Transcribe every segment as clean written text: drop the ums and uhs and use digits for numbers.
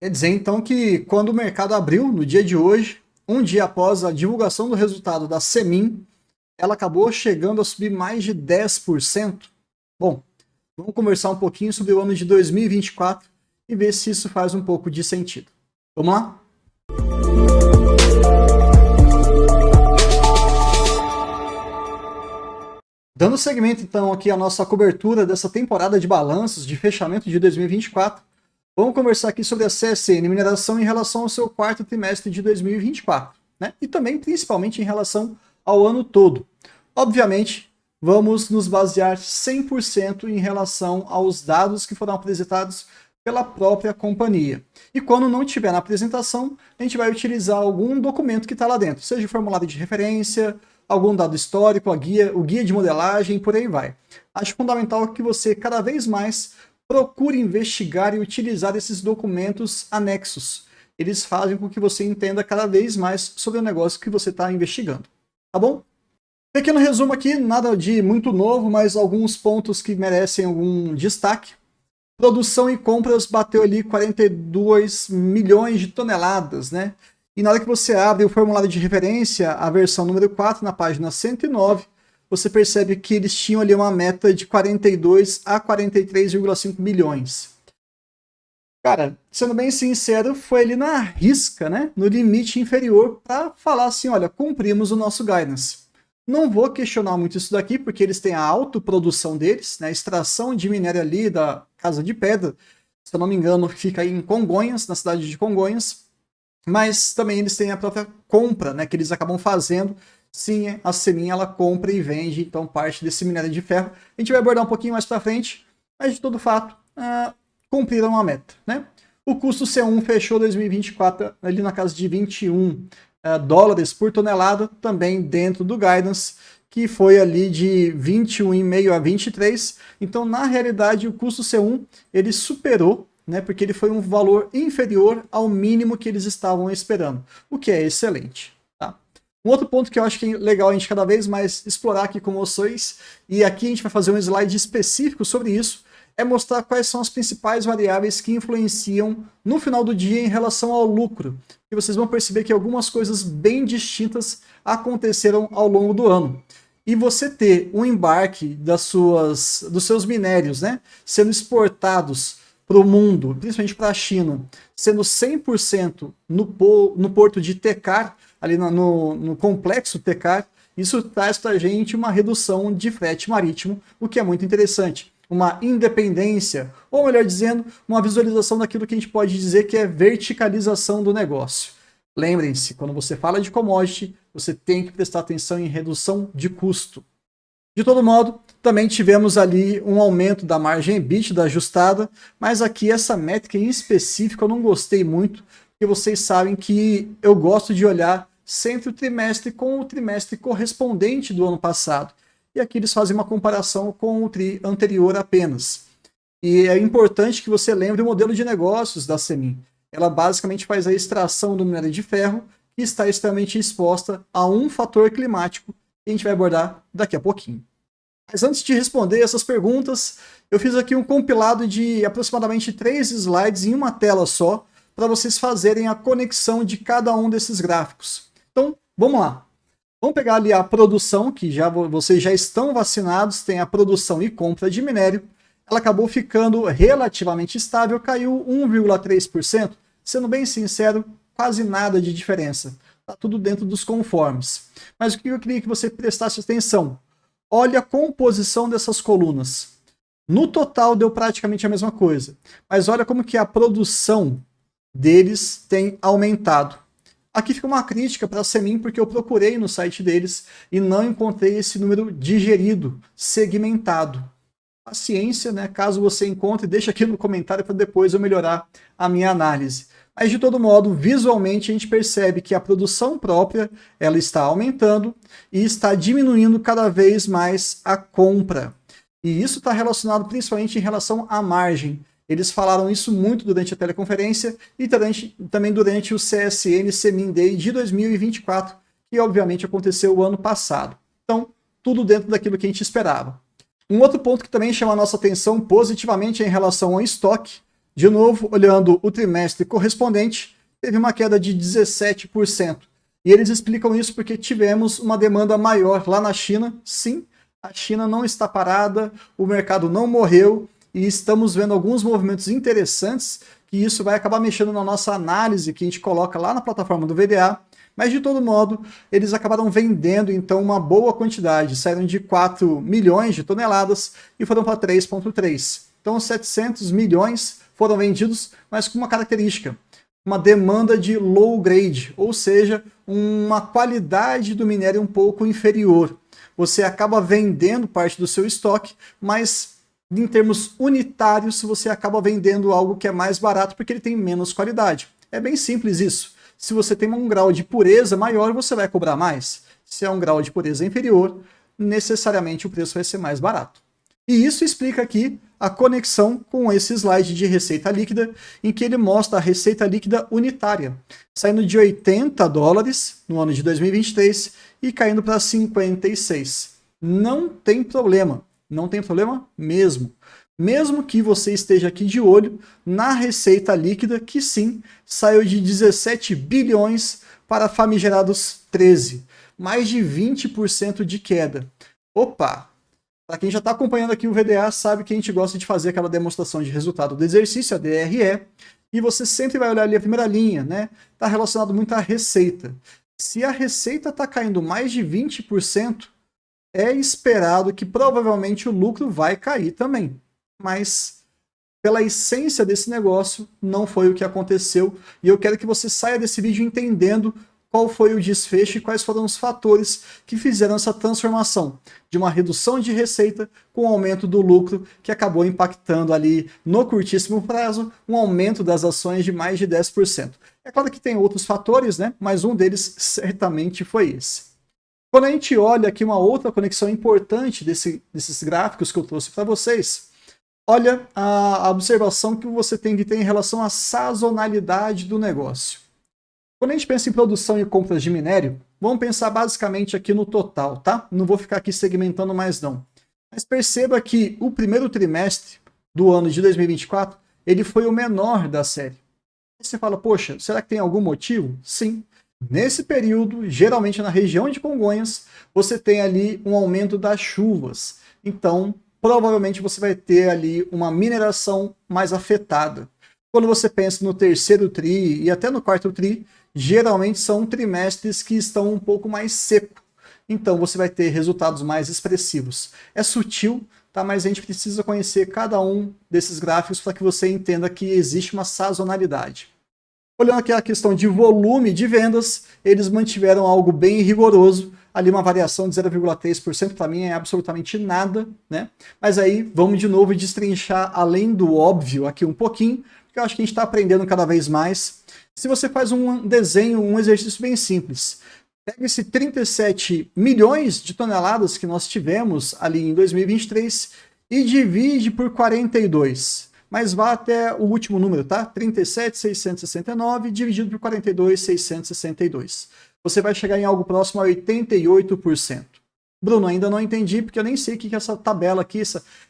Quer dizer, então, que quando o mercado abriu, no dia de hoje, um dia após a divulgação do resultado da Semin, ela acabou chegando a subir mais de 10%. Bom, vamos conversar um pouquinho sobre o ano de 2024 e ver se isso faz um pouco de sentido. Vamos lá? Dando seguimento, então, aqui à nossa cobertura dessa temporada de balanços de fechamento de 2024, vamos conversar aqui sobre a CSN Mineração em relação ao seu quarto trimestre de 2024, né? E também, principalmente, em relação ao ano todo. Obviamente, vamos nos basear 100% em relação aos dados que foram apresentados pela própria companhia. E quando não tiver na apresentação, a gente vai utilizar algum documento que está lá dentro, seja o formulário de referência, algum dado histórico, o guia de modelagem, por aí vai. Acho fundamental que você cada vez mais procure investigar e utilizar esses documentos anexos. Eles fazem com que você entenda cada vez mais sobre o negócio que você está investigando. Tá bom? Pequeno resumo aqui, nada de muito novo, mas alguns pontos que merecem algum destaque. Produção e compras bateu ali 42 milhões de toneladas, né? E na hora que você abre o formulário de referência, a versão número 4, na página 109, você percebe que eles tinham ali uma meta de 42 a 43,5 milhões. Cara, sendo bem sincero, foi ali na risca, né? No limite inferior, para falar assim, olha, cumprimos o nosso guidance. Não vou questionar muito isso daqui, porque eles têm a autoprodução deles, né? Extração de minério ali da Casa de Pedra, se eu não me engano, fica aí em Congonhas, na cidade de Congonhas. Mas também eles têm a própria compra, né, que eles acabam fazendo. Sim, a Semin ela compra e vende, então, parte desse minério de ferro. A gente vai abordar um pouquinho mais para frente, mas de todo fato, cumpriram a meta, né? O custo C1 fechou 2024 ali na casa de 21 dólares por tonelada, também dentro do guidance, que foi ali de 21,5 a 23. Então, na realidade, o custo C1 ele superou, né, porque ele foi um valor inferior ao mínimo que eles estavam esperando, o que é excelente. Tá? Um outro ponto que eu acho que é legal a gente cada vez mais explorar aqui com vocês, e aqui a gente vai fazer um slide específico sobre isso, é mostrar quais são as principais variáveis que influenciam no final do dia em relação ao lucro. E vocês vão perceber que algumas coisas bem distintas aconteceram ao longo do ano. E você ter um embarque dos seus minérios, né, sendo exportados para o mundo, principalmente para a China, sendo 100% no porto de Tecar, ali no complexo Tecar, isso traz para a gente uma redução de frete marítimo, o que é muito interessante. Uma independência, ou melhor dizendo, uma visualização daquilo que a gente pode dizer que é verticalização do negócio. Lembrem-se, quando você fala de commodity, você tem que prestar atenção em redução de custo. De todo modo, também tivemos ali um aumento da margem EBITDA ajustada, mas aqui essa métrica em específico eu não gostei muito, porque vocês sabem que eu gosto de olhar sempre o trimestre com o trimestre correspondente do ano passado. E aqui eles fazem uma comparação com o tri anterior apenas. E é importante que você lembre o modelo de negócios da Semin. Ela basicamente faz a extração do minério de ferro, que está extremamente exposta a um fator climático, que a gente vai abordar daqui a pouquinho. Mas antes de responder essas perguntas, eu fiz aqui um compilado de aproximadamente 3 slides em uma tela só, para vocês fazerem a conexão de cada um desses gráficos. Então, vamos lá. Vamos pegar ali a produção, que vocês já estão vacinados, tem a produção e compra de minério. Ela acabou ficando relativamente estável, caiu 1,3%. Sendo bem sincero, quase nada de diferença. Está tudo dentro dos conformes. Mas o que eu queria que você prestasse atenção? Olha a composição dessas colunas. No total deu praticamente a mesma coisa. Mas olha como que a produção deles tem aumentado. Aqui fica uma crítica para a Semin, porque eu procurei no site deles e não encontrei esse número digerido, segmentado. Paciência, né? Caso você encontre, deixa aqui no comentário para depois eu melhorar a minha análise. Mas de todo modo, visualmente a gente percebe que a produção própria ela está aumentando e está diminuindo cada vez mais a compra. E isso está relacionado principalmente em relação à margem. Eles falaram isso muito durante a teleconferência e também durante o CSN Semin Day de 2024, que obviamente aconteceu o ano passado. Então, tudo dentro daquilo que a gente esperava. Um outro ponto que também chama a nossa atenção positivamente é em relação ao estoque. De novo, olhando o trimestre correspondente, teve uma queda de 17%. E eles explicam isso porque tivemos uma demanda maior lá na China. Sim, a China não está parada, o mercado não morreu e estamos vendo alguns movimentos interessantes que isso vai acabar mexendo na nossa análise que a gente coloca lá na plataforma do VDA. Mas, de todo modo, eles acabaram vendendo, então, uma boa quantidade. Saíram de 4 milhões de toneladas e foram para 3,3. Então, 700 milhões foram vendidos, mas com uma característica. Uma demanda de low grade, ou seja, uma qualidade do minério um pouco inferior. Você acaba vendendo parte do seu estoque, mas em termos unitários, você acaba vendendo algo que é mais barato porque ele tem menos qualidade. É bem simples isso. Se você tem um grau de pureza maior, você vai cobrar mais. Se é um grau de pureza inferior, necessariamente o preço vai ser mais barato. E isso explica aqui a conexão com esse slide de receita líquida, em que ele mostra a receita líquida unitária, saindo de 80 dólares no ano de 2023 e caindo para 56. Não tem problema mesmo. Mesmo que você esteja aqui de olho na receita líquida, que sim, saiu de 17 bilhões para famigerados 13. Mais de 20% de queda. Opa! Para quem já está acompanhando aqui o VDA, sabe que a gente gosta de fazer aquela demonstração de resultado do exercício, a DRE, e você sempre vai olhar ali a primeira linha, né? Está relacionado muito à receita. Se a receita está caindo mais de 20%, é esperado que provavelmente o lucro vai cair também. Mas, pela essência desse negócio, não foi o que aconteceu. E eu quero que você saia desse vídeo entendendo qual foi o desfecho e quais foram os fatores que fizeram essa transformação de uma redução de receita com o aumento do lucro, que acabou impactando ali, no curtíssimo prazo, um aumento das ações de mais de 10%. É claro que tem outros fatores, né? Mas um deles certamente foi esse. Quando a gente olha aqui uma outra conexão importante desses gráficos que eu trouxe para vocês, olha a observação que você tem que ter em relação à sazonalidade do negócio. Quando a gente pensa em produção e compras de minério, vamos pensar basicamente aqui no total, tá? Não vou ficar aqui segmentando mais não. Mas perceba que o primeiro trimestre do ano de 2024, ele foi o menor da série. Aí você fala, poxa, será que tem algum motivo? Sim. Nesse período, geralmente na região de Congonhas, você tem ali um aumento das chuvas. Então, provavelmente você vai ter ali uma mineração mais afetada. Quando você pensa no terceiro tri e até no quarto tri, geralmente são trimestres que estão um pouco mais seco. Então você vai ter resultados mais expressivos. É sutil, tá? Mas a gente precisa conhecer cada um desses gráficos para que você entenda que existe uma sazonalidade. Olhando aqui a questão de volume de vendas, eles mantiveram algo bem rigoroso, ali uma variação de 0,3%, para mim é absolutamente nada, né? Mas aí vamos de novo destrinchar além do óbvio aqui um pouquinho, porque eu acho que a gente está aprendendo cada vez mais. Se você faz um desenho, um exercício bem simples, pega esse 37 milhões de toneladas que nós tivemos ali em 2023 e divide por 42. Mas vá até o último número, tá? 37.669 dividido por 42.662. Você vai chegar em algo próximo a 88%. Bruno, ainda não entendi, porque eu nem sei o que essa tabela aqui,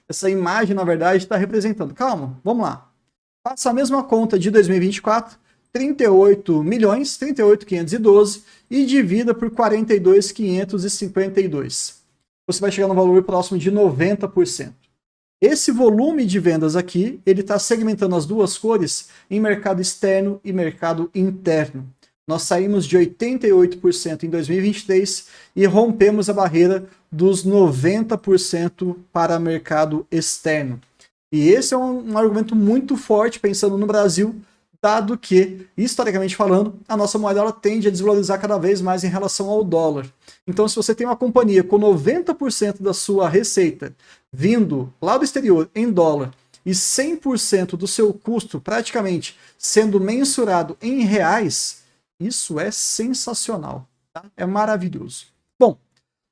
essa imagem, na verdade, está representando. Calma, vamos lá. Faça a mesma conta de 2024, 38 milhões, 38.512, e divida por 42.552. Você vai chegar no valor próximo de 90%. Esse volume de vendas aqui, ele está segmentando as duas cores em mercado externo e mercado interno. Nós saímos de 88% em 2023 e rompemos a barreira dos 90% para mercado externo. E esse é um argumento muito forte pensando no Brasil, dado que, historicamente falando, a nossa moeda ela tende a desvalorizar cada vez mais em relação ao dólar. Então, se você tem uma companhia com 90% da sua receita vindo lá do exterior em dólar e 100% do seu custo praticamente sendo mensurado em reais, isso é sensacional, tá? É maravilhoso. Bom,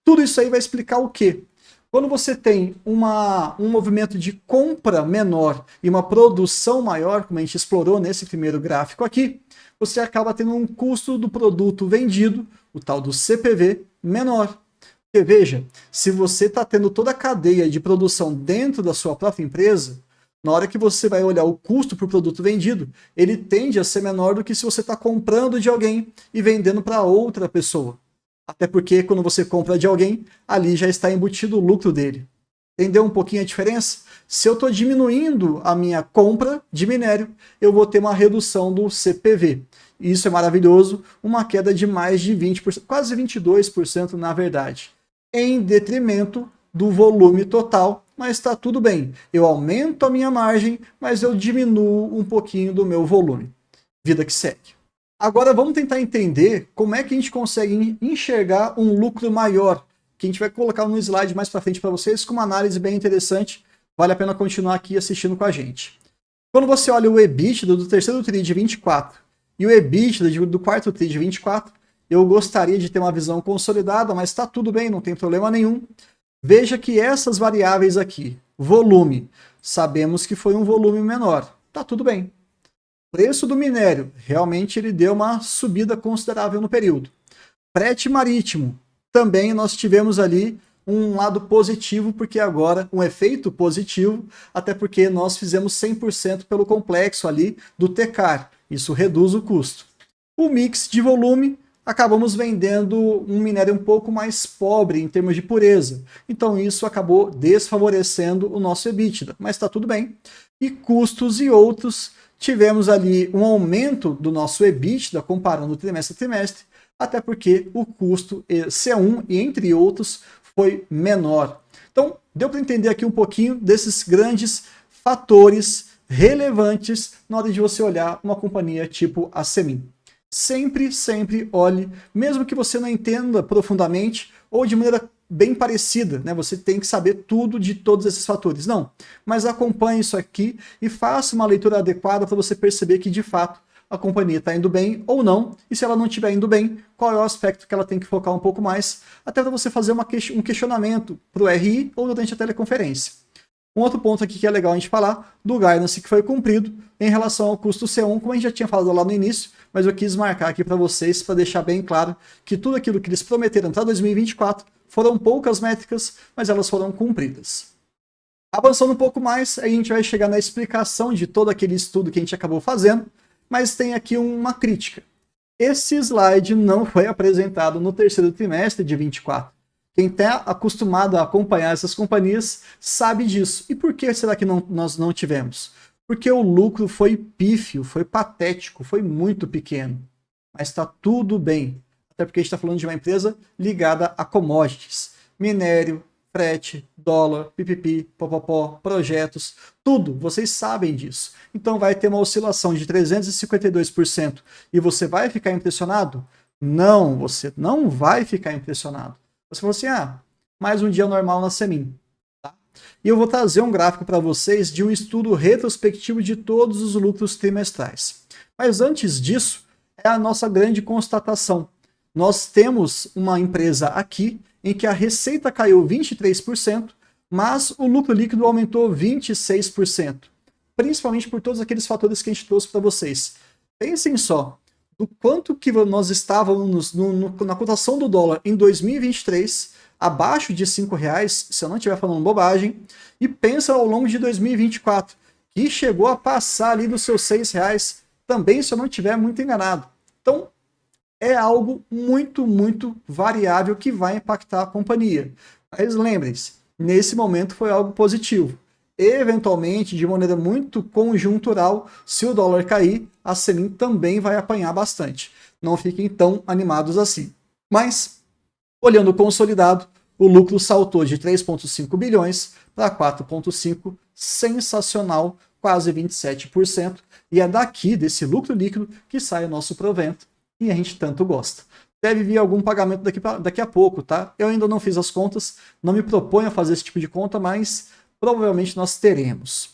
tudo isso aí vai explicar o quê? Quando você tem um movimento de compra menor e uma produção maior, como a gente explorou nesse primeiro gráfico aqui, você acaba tendo um custo do produto vendido, o tal do CPV, menor. Porque veja, se você está tendo toda a cadeia de produção dentro da sua própria empresa, Na hora que você vai olhar o custo por produto vendido, ele tende a ser menor do que se você está comprando de alguém e vendendo para outra pessoa. Até porque quando você compra de alguém, ali já está embutido o lucro dele. Entendeu um pouquinho a diferença? Se eu estou diminuindo a minha compra de minério, eu vou ter uma redução do CPV. Isso é maravilhoso, uma queda de mais de 20%, quase 22% na verdade, em detrimento do volume total, mas está tudo bem. Eu aumento a minha margem, mas eu diminuo um pouquinho do meu volume. Vida que segue. Agora vamos tentar entender como é que a gente consegue enxergar um lucro maior, que a gente vai colocar no slide mais para frente para vocês, com uma análise bem interessante. Vale a pena continuar aqui assistindo com a gente. Quando você olha o EBITDA do terceiro TRI de 24 e o EBITDA do quarto TRI de 24, eu gostaria de ter uma visão consolidada, mas está tudo bem, não tem problema nenhum. Veja que essas variáveis aqui, volume, sabemos que foi um volume menor, está tudo bem. Preço do minério, realmente ele deu uma subida considerável no período. Frete marítimo, também nós tivemos ali um lado positivo, porque agora, um efeito positivo, até porque nós fizemos 100% pelo complexo ali do Tecar, isso reduz o custo. O mix de volume, acabamos vendendo um minério um pouco mais pobre em termos de pureza, então isso acabou desfavorecendo o nosso EBITDA, mas está tudo bem. E custos e outros, tivemos ali um aumento do nosso EBITDA comparando trimestre a trimestre, até porque o custo C1 e entre outros foi menor. Então, deu para entender aqui um pouquinho desses grandes fatores relevantes na hora de você olhar uma companhia tipo a Semin. Sempre, sempre olhe, mesmo que você não entenda profundamente ou de maneira bem parecida, né? Você tem que saber tudo de todos esses fatores. Não, mas acompanhe isso aqui e faça uma leitura adequada para você perceber que, de fato, a companhia está indo bem ou não, e se ela não estiver indo bem, qual é o aspecto que ela tem que focar um pouco mais, até para você fazer um questionamento para o RI ou durante a teleconferência. Um outro ponto aqui que é legal a gente falar, do guidance que foi cumprido em relação ao custo C1, como a gente já tinha falado lá no início, mas eu quis marcar aqui para vocês, para deixar bem claro que tudo aquilo que eles prometeram para 2024 foram poucas métricas, mas elas foram cumpridas. Avançando um pouco mais, a gente vai chegar na explicação de todo aquele estudo que a gente acabou fazendo, mas tem aqui uma crítica. Esse slide não foi apresentado no terceiro trimestre de 24. Quem está acostumado a acompanhar essas companhias sabe disso. E por que será que nós não tivemos? Porque o lucro foi pífio, foi patético, foi muito pequeno. Mas está tudo bem. Até porque a gente está falando de uma empresa ligada a commodities. Minério, frete, dólar, pipipi, popopó, projetos, tudo, vocês sabem disso. Então vai ter uma oscilação de 352% e você vai ficar impressionado? Não, você não vai ficar impressionado. Você falou assim, mais um dia normal na Semin. Tá? E eu vou trazer um gráfico para vocês de um estudo retrospectivo de todos os lucros trimestrais. Mas antes disso, é a nossa grande constatação. Nós temos uma empresa aqui em que a receita caiu 23%, mas o lucro líquido aumentou 26%, principalmente por todos aqueles fatores que a gente trouxe para vocês. Pensem só, do quanto que nós estávamos na cotação do dólar em 2023, abaixo de R$5, se eu não estiver falando bobagem, e pensa ao longo de 2024, que chegou a passar ali dos seus R$6, também se eu não estiver muito enganado. Então, é algo muito, muito variável que vai impactar a companhia. Mas lembrem-se, nesse momento foi algo positivo. Eventualmente, de maneira muito conjuntural, se o dólar cair, a Semin também vai apanhar bastante. Não fiquem tão animados assim. Mas, olhando o consolidado, o lucro saltou de 3,5 bilhões para 4,5, sensacional, quase 27%. E é daqui, desse lucro líquido, que sai o nosso provento. E a gente tanto gosta. Deve vir algum pagamento daqui a pouco, tá? Eu ainda não fiz as contas, não me proponho a fazer esse tipo de conta, mas provavelmente nós teremos.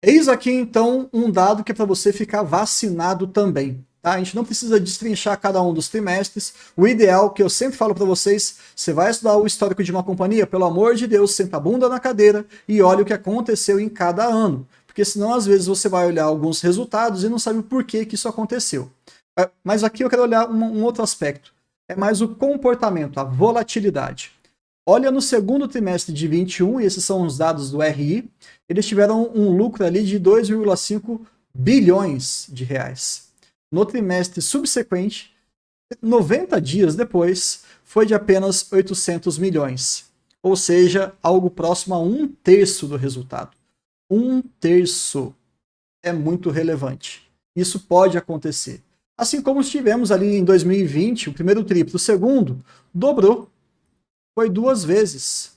Eis aqui, então, um dado que é para você ficar vacinado também. Tá? A gente não precisa destrinchar cada um dos trimestres. O ideal, que eu sempre falo para vocês, você vai estudar o histórico de uma companhia, pelo amor de Deus, senta a bunda na cadeira e olha o que aconteceu em cada ano. Porque senão, às vezes, você vai olhar alguns resultados e não sabe o porquê que isso aconteceu. Mas aqui eu quero olhar um outro aspecto. É mais o comportamento, a volatilidade. Olha no segundo trimestre de 21, e esses são os dados do RI, eles tiveram um lucro ali de 2,5 bilhões de reais. No trimestre subsequente, 90 dias depois, foi de apenas 800 milhões. Ou seja, algo próximo a 1/3 do resultado. 1/3 é muito relevante. Isso pode acontecer. Assim como tivemos ali em 2020, o primeiro tri para o segundo, dobrou. Foi 2 vezes.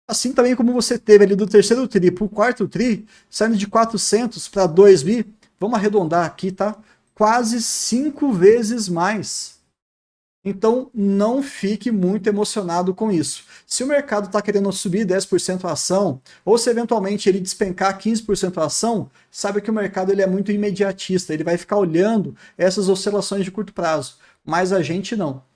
Assim também como você teve ali do terceiro tri para o quarto tri, saindo de 400 para 2 bi, vamos arredondar aqui, tá? Quase 5 vezes mais. Então, não fique muito emocionado com isso. Se o mercado está querendo subir 10% a ação, ou se eventualmente ele despencar 15% a ação, saiba que o mercado ele é muito imediatista, ele vai ficar olhando essas oscilações de curto prazo, mas a gente não.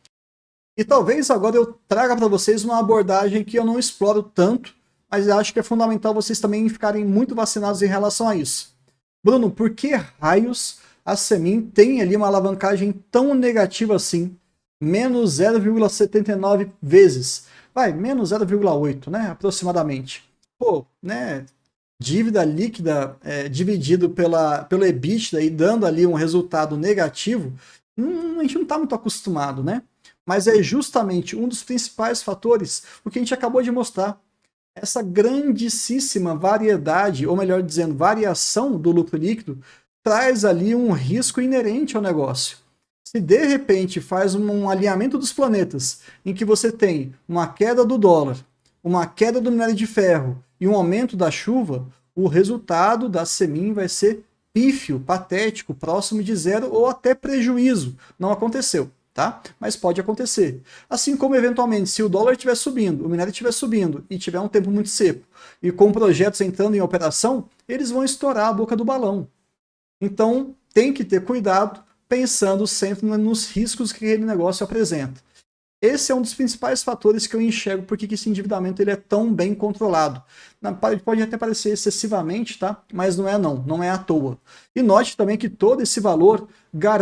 E talvez agora eu traga para vocês uma abordagem que eu não exploro tanto, mas eu acho que é fundamental vocês também ficarem muito vacinados em relação a isso. Bruno, por que raios a Semin tem ali uma alavancagem tão negativa assim? Menos 0,79 vezes. Vai, menos 0,8, né? Aproximadamente. Pô, né? Dívida líquida dividido pelo EBITDA e dando ali um resultado negativo, a gente não está muito acostumado, né? Mas é justamente um dos principais fatores o que a gente acabou de mostrar. Essa grandíssima variedade, ou melhor dizendo, variação do lucro líquido, traz ali um risco inerente ao negócio. Se de repente faz um alinhamento dos planetas, em que você tem uma queda do dólar, uma queda do minério de ferro e um aumento da chuva, o resultado da Semin vai ser pífio, patético, próximo de zero ou até prejuízo. Não aconteceu, tá? Mas pode acontecer. Assim como, eventualmente, se o dólar estiver subindo, o minério estiver subindo e tiver um tempo muito seco, e com projetos entrando em operação, eles vão estourar a boca do balão. Então, tem que ter cuidado, pensando sempre nos riscos que aquele negócio apresenta. Esse é um dos principais fatores que eu enxergo porque esse endividamento ele é tão bem controlado. Pode até parecer excessivamente, tá? Mas não é não é à toa. E note também que todo esse valor,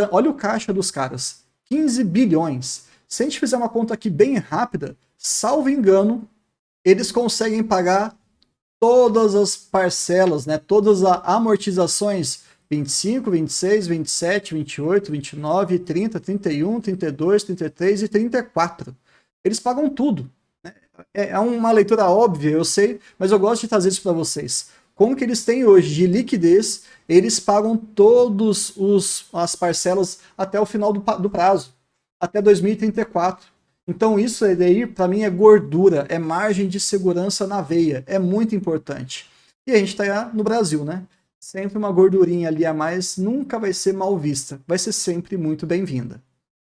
olha o caixa dos caras, 15 bilhões. Se a gente fizer uma conta aqui bem rápida, salvo engano, eles conseguem pagar todas as parcelas, né? Todas as amortizações 25, 26, 27, 28, 29, 30, 31, 32, 33 e 34. Eles pagam tudo. É uma leitura óbvia, eu sei, mas eu gosto de trazer isso para vocês. Como que eles têm hoje de liquidez, eles pagam todas as parcelas até o final do prazo, até 2034. Então isso daí, para mim, é gordura, é margem de segurança na veia, é muito importante. E a gente está no Brasil, né? Sempre uma gordurinha ali a mais nunca vai ser mal vista, vai ser sempre muito bem-vinda.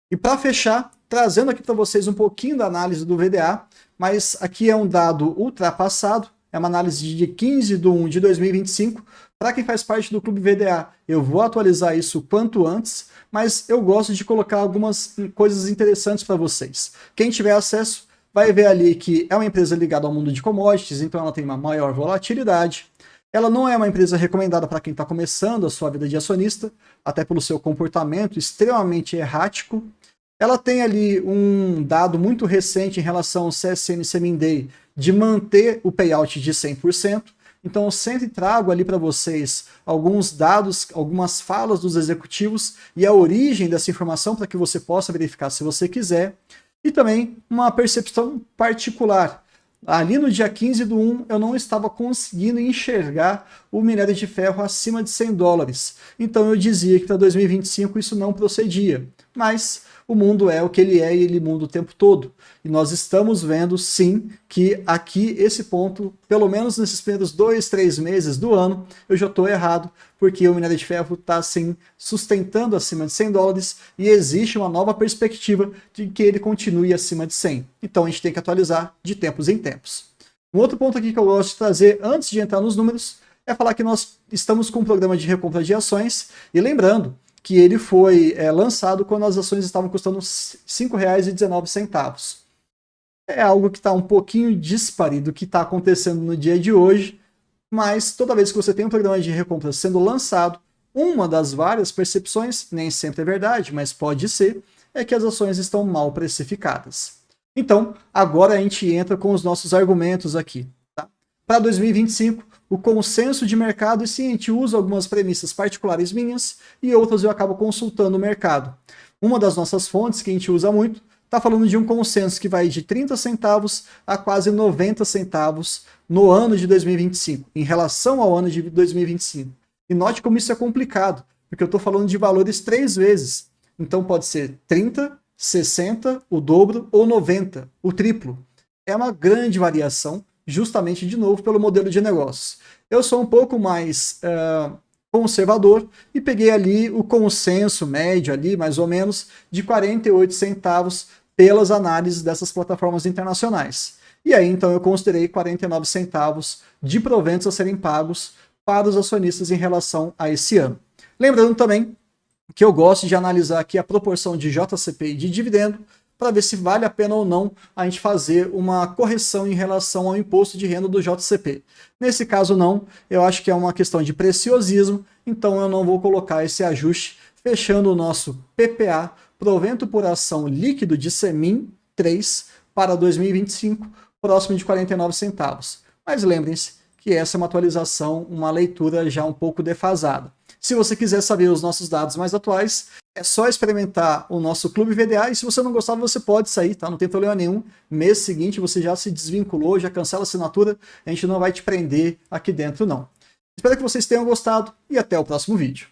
E para fechar, trazendo aqui para vocês um pouquinho da análise do VDA, mas aqui é um dado ultrapassado, é uma análise de 15/1 de 2025. Para quem faz parte do Clube VDA, eu vou atualizar isso quanto antes, mas eu gosto de colocar algumas coisas interessantes para vocês. Quem tiver acesso vai ver ali que é uma empresa ligada ao mundo de commodities, então ela tem uma maior volatilidade. Ela não é uma empresa recomendada para quem está começando a sua vida de acionista, até pelo seu comportamento extremamente errático. Ela tem ali um dado muito recente em relação ao CSN Semin Day de manter o payout de 100%. Então eu sempre trago ali para vocês alguns dados, algumas falas dos executivos e a origem dessa informação para que você possa verificar se você quiser. E também uma percepção particular. Ali no dia 15/1, eu não estava conseguindo enxergar o minério de ferro acima de $100. Então eu dizia que para 2025 isso não procedia. Mas o mundo é o que ele é e ele muda o tempo todo. E nós estamos vendo, sim, que aqui esse ponto, pelo menos nesses primeiros 2, 3 meses do ano, eu já estou errado, porque o minério de ferro está assim, sustentando acima de $100 e existe uma nova perspectiva de que ele continue acima de 100. Então a gente tem que atualizar de tempos em tempos. Um outro ponto aqui que eu gosto de trazer antes de entrar nos números é falar que nós estamos com um programa de recompra de ações e lembrando que ele foi lançado quando as ações estavam custando R$ 5,19. É algo que está um pouquinho dispare do que está acontecendo no dia de hoje, mas toda vez que você tem um programa de recompra sendo lançado, uma das várias percepções, nem sempre é verdade, mas pode ser, é que as ações estão mal precificadas. Então, agora a gente entra com os nossos argumentos aqui. Tá? Para 2025, o consenso de mercado, e sim, a gente usa algumas premissas particulares minhas e outras eu acabo consultando o mercado. Uma das nossas fontes, que a gente usa muito, está falando de um consenso que vai de 30 centavos a quase 90 centavos no ano de 2025, em relação ao ano de 2025. E note como isso é complicado, porque eu estou falando de valores 3 vezes. Então pode ser 30, 60, o dobro, ou 90, o triplo. É uma grande variação, justamente, de novo, pelo modelo de negócios. Eu sou um pouco mais conservador e peguei ali o consenso médio, ali, mais ou menos, de 48 centavos pelas análises dessas plataformas internacionais. E aí, então, eu considerei 49 centavos de proventos a serem pagos para os acionistas em relação a esse ano. Lembrando também que eu gosto de analisar aqui a proporção de JCP e de dividendo para ver se vale a pena ou não a gente fazer uma correção em relação ao imposto de renda do JCP. Nesse caso não, eu acho que é uma questão de preciosismo, então eu não vou colocar esse ajuste, fechando o nosso PPA, provento por ação líquido de Semin 3 para 2025, próximo de 49 centavos. Mas lembrem-se que essa é uma atualização, uma leitura já um pouco defasada. Se você quiser saber os nossos dados mais atuais, é só experimentar o nosso Clube VDA, e se você não gostar, você pode sair, tá? Não tem problema nenhum. Mês seguinte você já se desvinculou, já cancela a assinatura, a gente não vai te prender aqui dentro, não. Espero que vocês tenham gostado e até o próximo vídeo.